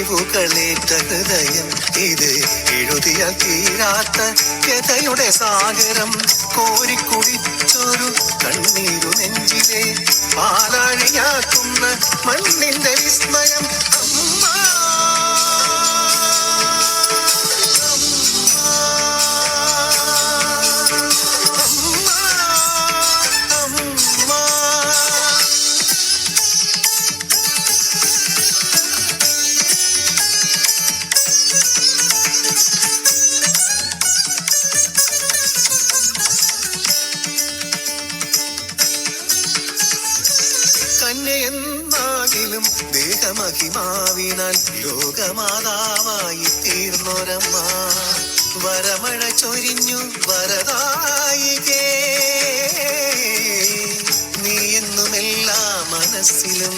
മുറിവുകളേറ്റ ഹൃദയം ഇത് എഴുതിയാൽ തീരാത്ത വ്യഥയുടെ സാഗരം കോരിക്കുടിച്ചൊരു കണ്ണീരു നെഞ്ചിലെ പാലാഴിയാക്കുന്ന മണ്ണിന്റെ വിസ്മയം അമ്മ കന്യയെന്നാകിലും ദേഹമഹിമാവിനാൽ ലോകമാതാവായി തീർന്നൊരമ്മ വരമഴ ചൊരിഞ്ഞു വരദായികേ നീ എന്നും എല്ലാ മനസ്സിലും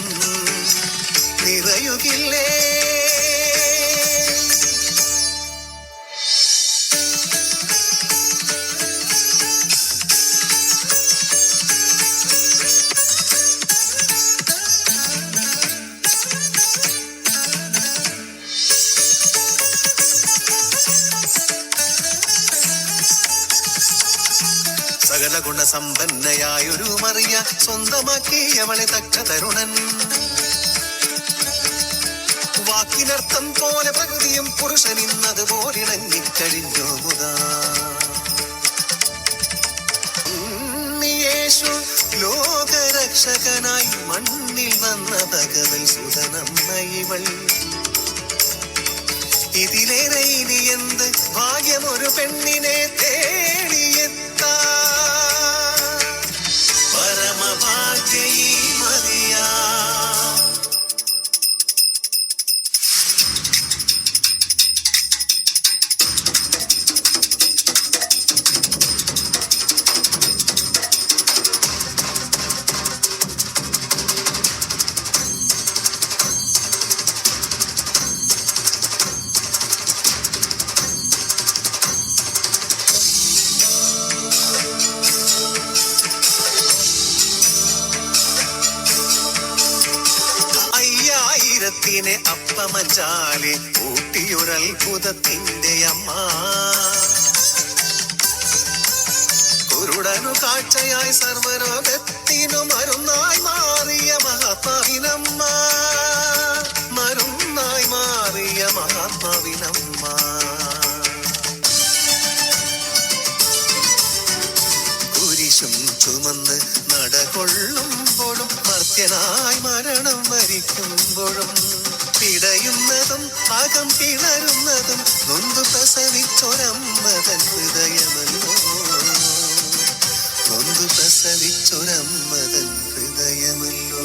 നിറയുകില്ലേ സകല ഗുണസമ്പന്നയായൊരു മറിയ സ്വന്തമാക്കിയവളെ തക്ക തരുണൻ വാക്കിനർത്ഥം പോലെ പ്രകൃതിയും പുരുഷൻ ഇന്നത് പോലിണങ്ങിക്കഴിഞ്ഞു മുതാ യേശു ലോകരക്ഷകനായി മണ്ണിൽ വന്ന ഭഗവൻ സുതനമ്മ ഇവൾ ഇതിലേറെ ഇനി എന്ത് ഭാഗ്യമൊരു പെണ്ണിനെ തേടിയെത്താ പരമഭാഗ്യയി മറിയാ ത്തിനെ അപ്പമഞ്ചാലെ ഊട്ടിയൊരത്ഭുതത്തിന്റെ അമ്മ കുരുടനു കാഴ്ചയായി സർവരോഗത്തിനു മരുന്നായി മാറിയ മഹാത്മാവിനമ്മ മരുന്നായി മാറിയ മഹാത്മാവിനമ്മ കുരിശും ചുമന്ന് നടകൊള്ളുമ്പോഴും മർത്യനായി മരണം വരിക്കുമ്പോഴും പിടയുന്നതും അകം പിളരുന്നതും നൊന്തു പ്രസവിച്ചൊരമ്മതൻ ഹൃദയമല്ലോ നൊന്തു പ്രസവിച്ചൊരമ്മതൻ ഹൃദയമല്ലോ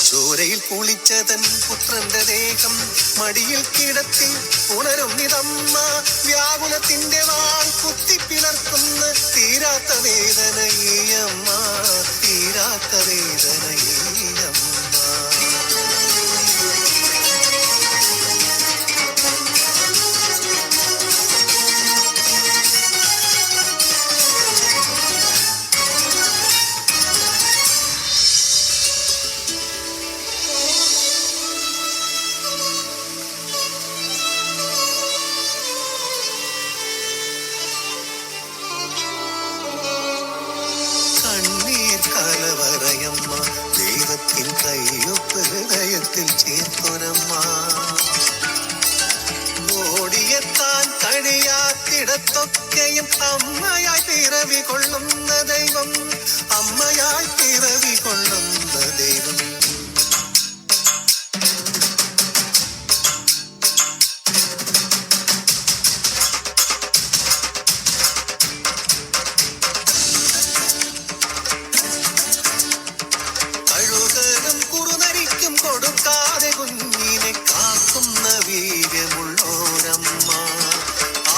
ചോരയിൽ കുളിച്ചതൻ പുത്രന്റെ ദേഹം മടിയിൽ കിടത്തി ഉണരും നിതമ്മ വ്യാകുലത്തിന്റെ വാൾ കുത്തിപ്പിളർക്കുന്ന തീരാത്ത വേദനയമ്മ തീരാത്ത വേദനയമ്മ കലവറയമ്മ ദൈവത്തിൻ കയ്യൊപ്പ് ഹൃദയത്തിൽ ചേർത്തൊരമ്മ ഓടിയെത്താൻ കഴിയാത്തിടത്തൊക്കെയും അമ്മയായി പിറവി കൊള്ളുന്ന ദൈവം അമ്മയായി പിറവി കൊള്ളുന്ന ദൈവം കൊടുക്കാതെ കുഞ്ഞിനെ കാക്കുന്ന വീര്യമുള്ളോരമ്മ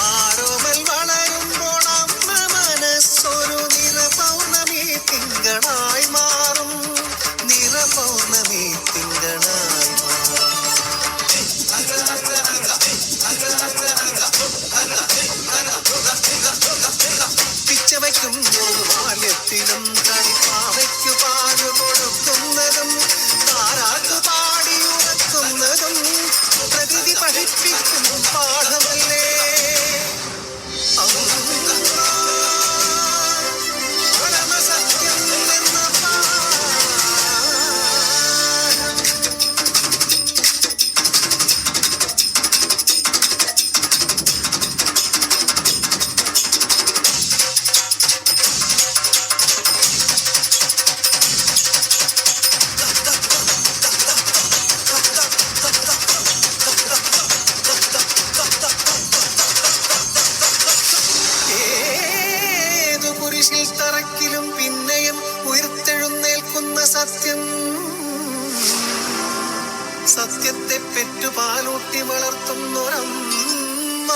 ആരോമൽ വളരുമ്പോൾ അമ്മ മനസ്സൊരു നിറ സത്യത്തെ പെറ്റുപാലൂട്ടി വളർത്തുന്നൊരമ്മ